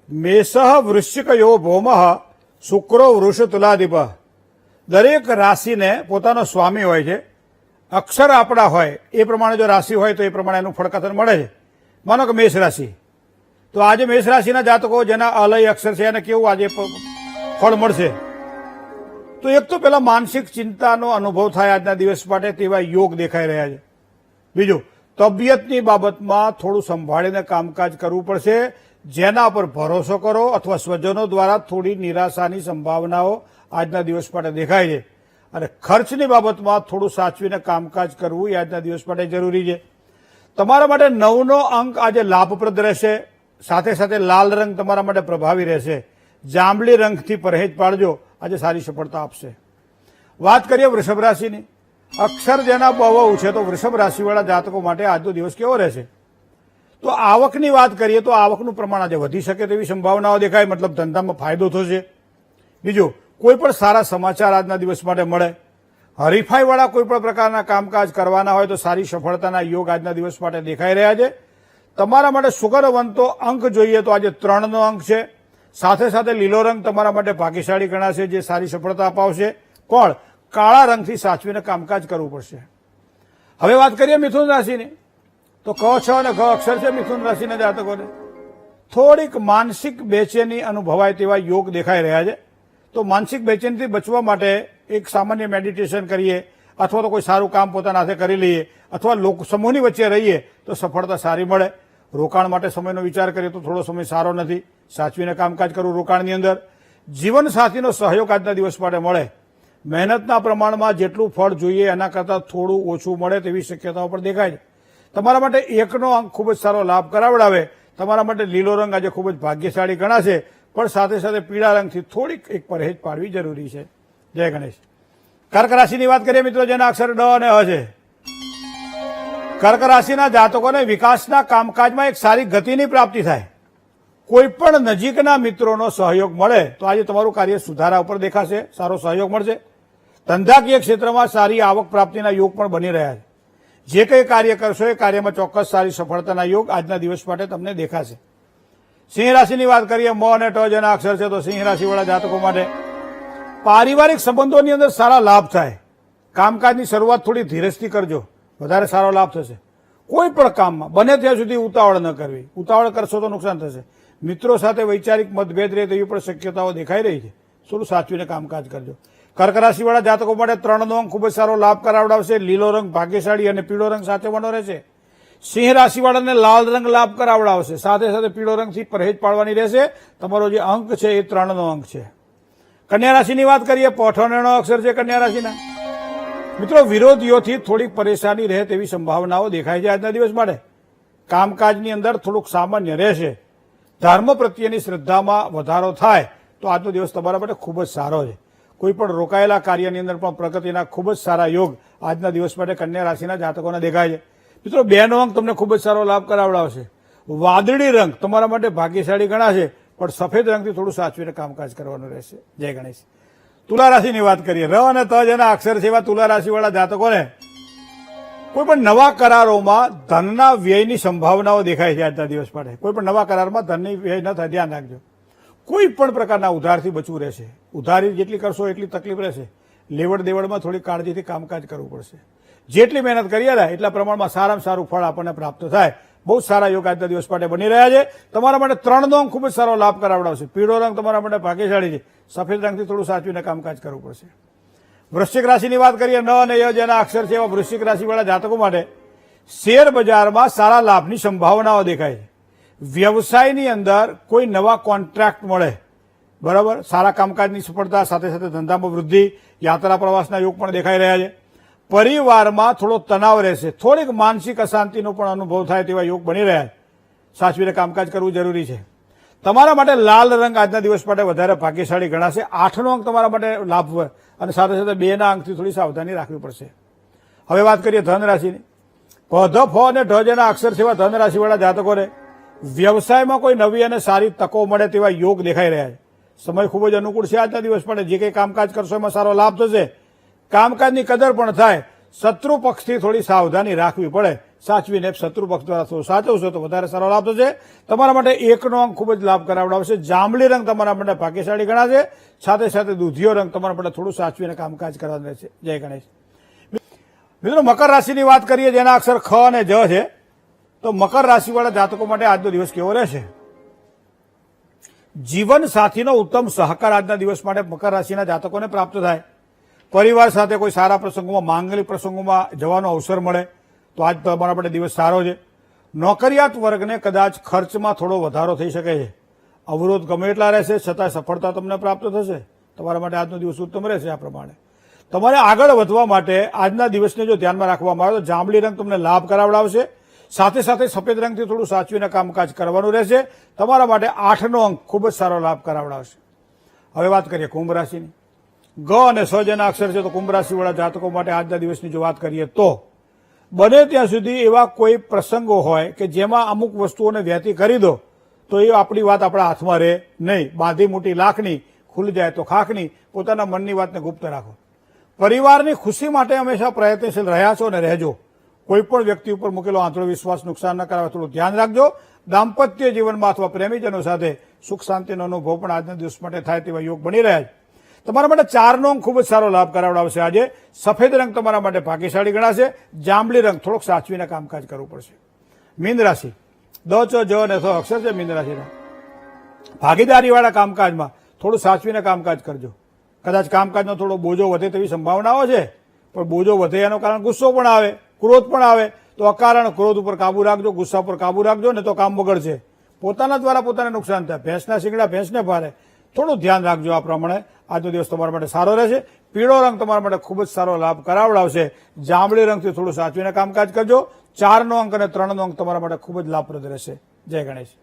મેષ વૃશ્ચિકયો ભૌમ શુક્રો વૃષ તુલાધિપ. દરેક રાશિને પોતાનો સ્વામી હોય છે. અક્ષર આપણા હોય એ પ્રમાણે જો રાશિ હોય તો એ પ્રમાણે એનું ફળકથન મળે છે. માનો કે મેષ રાશિ, તો આજે મેષ રાશિના જાતકો જેના અલય અક્ષર છે એને કેવું આજે ફળ મળશે? તો એક તો પેલા માનસિક ચિંતાનો અનુભવ થાય આજના દિવસ માટે તેવા યોગ દેખાઈ રહ્યા છે. બીજું, તબિયતની બાબતમાં થોડું સંભાળીને કામકાજ કરવું પડશે. જેના પર ભરોસો કરો અથવા સ્વજનો દ્વારા થોડી નિરાશાની સંભાવનાઓ આજના દિવસ માટે દેખાય છે. અને ખર્ચની બાબતમાં થોડું સાચવીને કામકાજ કરવું એ આજના દિવસ માટે જરૂરી છે. તમારા માટે 9નો અંક આજે લાભપ્રદ રહેશે. સાથે સાથે લાલ રંગ તમારા માટે પ્રભાવી રહેશે. જાંબલી રંગથી પરહેજ પાડજો, આજે સારી સફળતા આપશે. વાત કરીએ વૃષભ રાશિની. અક્ષર જેના બહુ છે તો વૃષભ રાશિવાળા જાતકો માટે આજનો દિવસ કેવો રહેશે? તો આવકની વાત કરીએ તો આવકનું પ્રમાણ આજે વધી શકે તેવી સંભાવનાઓ દેખાય, મતલબ ધંધામાં ફાયદો થશે. બીજું, કોઈ પણ સારા સમાચાર આજના દિવસ માટે મળે. હરીફાઈવાળા કોઈ પણ પ્રકારના કામકાજ કરવાના હોય તો સારી સફળતાના યોગ આજના દિવસ માટે દેખાઈ રહ્યા છે. તમારા માટે સુગરવંતો અંક જોઈએ તો આજે 3નો અંક છે. સાથે સાથે લીલો રંગ તમારા માટે ભાગ્યશાળી ગણાશે, જે સારી સફળતા અપાવશે. કોણ? કાળા રંગથી સાચવીને કામકાજ કરવું પડશે. હવે વાત કરીએ મિથુન રાશિની. તો ક, છ અને ઘ અક્ષર છે મિથુન રાશિના જાતકોને. થોડીક માનસિક બેચેની અનુભવાય તેવા યોગ દેખાઈ રહ્યા છે. તો માનસિક બેચેનીથી બચવા માટે એક સામાન્ય મેડિટેશન કરીએ અથવા તો કોઈ સારું કામ પોતાના હાથે કરી લઈએ અથવા સમૂહની વચ્ચે રહીએ તો સફળતા સારી મળે. રોકાણ માટે સમયનો વિચાર કરીએ તો થોડો સમય સારો નથી. સાચવીને કામકાજ કરવું રોકાણની અંદર. જીવનસાથીનો સહયોગ આજના દિવસ માટે મળે. મહેનતના પ્રમાણમાં જેટલું ફળ જોઈએ એના કરતાં થોડું ઓછું મળે તેવી શક્યતાઓ પણ દેખાય છે. તમારા માટે 1નો અંક ખૂબ જ સારો લાભ કરાવડાવે. તમારા માટે લીલો રંગ આજે ખૂબ જ ભાગ્યશાળી ગણાશે, પણ સાથે સાથે પીળા રંગથી થોડીક એક પરહેજ પાડવી જરૂરી છે. જય ગણેશ. કર્ક રાશિની વાત કરીએ મિત્રો, જેના અક્ષર ડ અને અ છે. કર્ક રાશિના જાતકોને વિકાસના કામકાજમાં એક સારી ગતિની પ્રાપ્તિ થાય. કોઈ પણ નજીકના મિત્રોનો સહયોગ મળે તો આજે તમારું કાર્ય સુધારા ઉપર દેખાશે, સારો સહયોગ મળશે. ધંધાકીય ક્ષેત્રમાં સારી આવક પ્રાપ્તિના યોગ પણ બની રહ્યા છે. જે કંઈ કાર્ય કરશો એ કાર્યમાં ચોક્કસ સારી સફળતાના યોગ આજના દિવસ માટે તમને દેખાશે. સિંહ રાશિની વાત કરીએ, મ અને ટ જેના અક્ષર છે, તો સિંહ રાશિવાળા જાતકો માટે પારિવારિક સંબંધોની અંદર સારા લાભ થાય. કામકાજની શરૂઆત થોડી ધીરજથી કરજો, વધારે સારો લાભ થશે. કોઈ પણ કામમાં બને ત્યાં સુધી ઉતાવળ ન કરવી. ઉતાવળ કરશો તો નુકસાન થશે. મિત્રો સાથે વૈચારિક મતભેદ રહે તેવી પણ શક્યતાઓ દેખાઈ રહી છે. થોડું સાચવીને કામકાજ કરજો. કર્ક રાશિવાળા જાતકો માટે 3નો અંક ખૂબ જ સારો લાભ કરાવડાવશે. લીલો રંગ ભાગ્યશાળી અને પીળો રંગ સાચવવાનો રહેશે. સિંહ રાશિવાળાને લાલ રંગ લાભ કરાવડાવશે. સાથે સાથે પીળો રંગથી પરહેજ પાડવાની રહેશે. તમારો જે અંક છે એ 3નો અંક છે. કન્યા રાશિની વાત કરીએ, પ, ઠ અને ણ અક્ષર છે કન્યા રાશિના. મિત્રો, વિરોધીઓથી થોડીક પરેશાની રહે તેવી સંભાવનાઓ દેખાય છે આજના દિવસ માટે. કામકાજની અંદર થોડુંક સામાન્ય રહેશે. ધર્મ પ્રત્યેની શ્રદ્ધામાં વધારો થાય તો આજનો દિવસ તમારા માટે ખૂબ જ સારો છે. કોઈ પણ રોકાયેલા કાર્યની અંદર પણ પ્રગતિના ખૂબ જ સારા યોગ આજના દિવસ માટે કન્યા રાશિના જાતકોને દેખાય છે. મિત્રો, 2નો અંક તમને ખૂબ જ સારો લાભ કરાવડાવશે. વાદળી રંગ તમારા માટે ભાગ્યશાળી ગણાશે, પણ સફેદ રંગથી થોડું સાચવીને કામકાજ કરવાનું રહેશે. જય ગણેશ. તુલા રાશિની વાત કરીએ. ર અને ત જેના અક્ષર છે એવા તુલા રાશિવાળા જાતકોને કોઈ પણ નવા કરારોમાં ધનના વ્યયની સંભાવનાઓ દેખાય છે આજના દિવસ માટે. કોઈ પણ નવા કરારમાં ધનની વ્યય ન થાય, ધ્યાન રાખજો. કોઈ પણ પ્રકારના ઉધારથી બચવું રહેશે. ઉધારી જેટલી કરશો એટલી તકલીફ રહેશે. લેવડ દેવડમાં થોડી કાળજીથી કામકાજ કરવું પડશે. જેટલી મહેનત કરીએ ને એટલા પ્રમાણમાં સારામાં સારું ફળ આપણને પ્રાપ્ત થાય. બહુ સારા યોગ આજના દિવસ માટે બની રહ્યા છે. તમારા માટે 3નો અંક ખૂબ જ સારો લાભ કરાવડાવશે. પીળો રંગ તમારા માટે ભાગ્યશાળી છે. સફેદ રંગથી થોડું સાચવીને કામકાજ કરવું પડશે. વૃશ્ચિક રાશિની વાત કરીએ, ન અને ય જેના અક્ષર છે એવા વૃશ્ચિક રાશિવાળા જાતકો માટે શેર બજારમાં સારા લાભની સંભાવનાઓ દેખાય છે. વ્યવસાયની અંદર કોઈ નવા કોન્ટ્રાક્ટ મળે, બરાબર, સારા કામકાજની સફળતા, સાથે સાથે ધંધામાં વૃદ્ધિ, યાત્રા પ્રવાસના યોગ પણ દેખાઈ રહ્યા છે. પરિવારમાં થોડો તણાવ રહેશે. થોડીક માનસિક અશાંતિનો પણ અનુભવ થાય તેવા યોગ બની રહ્યા છે. સાચવીને કામકાજ કરવું જરૂરી છે. તમારા માટે લાલ રંગ આજના દિવસ માટે વધારે ભાગ્યશાળી ગણાશે. 8નો અંક તમારા માટે લાભ હોય અને સાથે સાથે 2ના અંકથી થોડી સાવધાની રાખવી પડશે. હવે વાત કરીએ ધન રાશિની. પ, ધ, ફ અને ઢ જેના અક્ષર છે એવા ધન રાશિવાળા જાતકોને વ્યવસાયમાં કોઈ નવી અને સારી તકો મળે તેવા યોગ દેખાઈ રહ્યા છે. સમય ખૂબ જ અનુકૂળ છે આજના દિવસ માટે. જે કંઈ કામકાજ કરશો એમાં સારો લાભ થશે. કામકાજની કદર પણ થાય. શત્રુ પક્ષથી થોડી સાવધાની રાખવી પડે. સાચવીને શત્રુ પક્ષ દ્વારા થોડું સાચવશો તો વધારે સારો લાભ થશે. તમારા માટે 1નો અંક ખૂબ જ લાભ કરાવડાવશે. જાંબલી રંગ તમારા માટે ભાગ્યશાળી ગણાશે. સાથે સાથે દૂધિયો રંગ તમારા માટે થોડું સાચવીને કામકાજ કરવાનું રહેશે. જય ગણેશ. મિત્રો, મકર રાશિની વાત કરીએ જેના અક્ષર ખ અને જ છે, તો મકર રાશિવાળા જાતકો માટે આજનો દિવસ કેવો રહેશે? જીવન સાથીનો ઉત્તમ સહકાર આજના દિવસ માટે મકર રાશિના જાતકોને પ્રાપ્ત થાય. પરિવાર સાથે કોઈ સારા પ્રસંગોમાં, માંગલિક પ્રસંગોમાં જવાનો અવસર મળે તો આજ તમારા માટે દિવસ સારો છે. નોકરિયાત વર્ગને કદાચ ખર્ચમાં થોડો વધારો થઈ શકે છે. અવરોધ ગમે એટલા રહેશે છતાં સફળતા તમને પ્રાપ્ત થશે. તમારા માટે આજનો દિવસ ઉત્તમ રહેશે. આ પ્રમાણે તમારે આગળ વધવા માટે આજના દિવસને જો ધ્યાનમાં રાખવામાં આવે તો જાંબલી રંગ તમને લાભ કરાવડાવશે. સાથે સાથે સફેદ રંગથી થોડું સાચવીને કામકાજ કરવાનું રહેશે. તમારા માટે 8નો અંક ખૂબ જ સારો લાભ કરાવડાવશે. હવે વાત કરીએ કુંભ રાશિની. ગ અને સ જેના અક્ષર છે, તો કુંભ રાશિવાળા જાતકો માટે આજના દિવસની જો વાત કરીએ તો બને ત્યાં સુધી એવા કોઈ પ્રસંગો હોય કે જેમાં અમુક વસ્તુઓને વહેતી કરી દો તો એ આપણી વાત આપણા હાથમાં રહે નહીં. બાંધી મોટી લાખની, ખુલી જાય તો ખાખની. પોતાના મનની વાતને ગુપ્ત રાખો. પરિવારની ખુશી માટે હંમેશા પ્રયત્નશીલ રહ્યા છો અને રહેજો. કોઈ પણ વ્યક્તિ ઉપર મૂકેલો આંતરિક વિશ્વાસ નુકસાન ન કરાવે થોડું ધ્યાન રાખજો. દાંપત્ય જીવનમાં અથવા પ્રેમીજનો સાથે સુખ શાંતિનો અનુભવ પણ આજના દિવસ માટે થાય તેવા યોગ બની રહ્યા છે. તમારા માટે 4નો અંક ખૂબ જ સારો લાભ કરાવડાવશે. આજે સફેદ રંગ તમારા માટે ભાગ્યશાળી ગણાશે. જાંબલી રંગ થોડોક સાચવીને કામકાજ કરવું પડશે. મીન રાશિ. દ, ચ, જ અને થ અક્ષર છે મીન રાશિના. ભાગીદારીવાળા કામકાજમાં થોડું સાચવીને કામકાજ કરજો. કદાચ કામકાજનો થોડો બોજો વધે તેવી સંભાવનાઓ છે, પણ બોજો વધે એનું કારણ ગુસ્સો પણ આવે, ક્રોધ પણ આવે. તો અકારણ ક્રોધ ઉપર કાબુ રાખજો, ગુસ્સા પર કાબુ રાખજો, ને તો કામ બગડશે. પોતાના દ્વારા પોતાને નુકસાન થાય. ભેંસના શીંગડા ભેંસને ભારે. થોડું ધ્યાન રાખજો. આ પ્રમાણે આજનો દિવસ તમારા માટે સારો રહેશે. પીળો રંગ તમારા માટે ખૂબ જ સારો લાભ કરાવડાવશે. જાંબલી રંગથી થોડું સાચવીને કામકાજ કરજો. 4નો અંક અને 3નો અંક તમારા માટે ખૂબ જ લાભપ્રદ રહેશે. જય ગણેશ.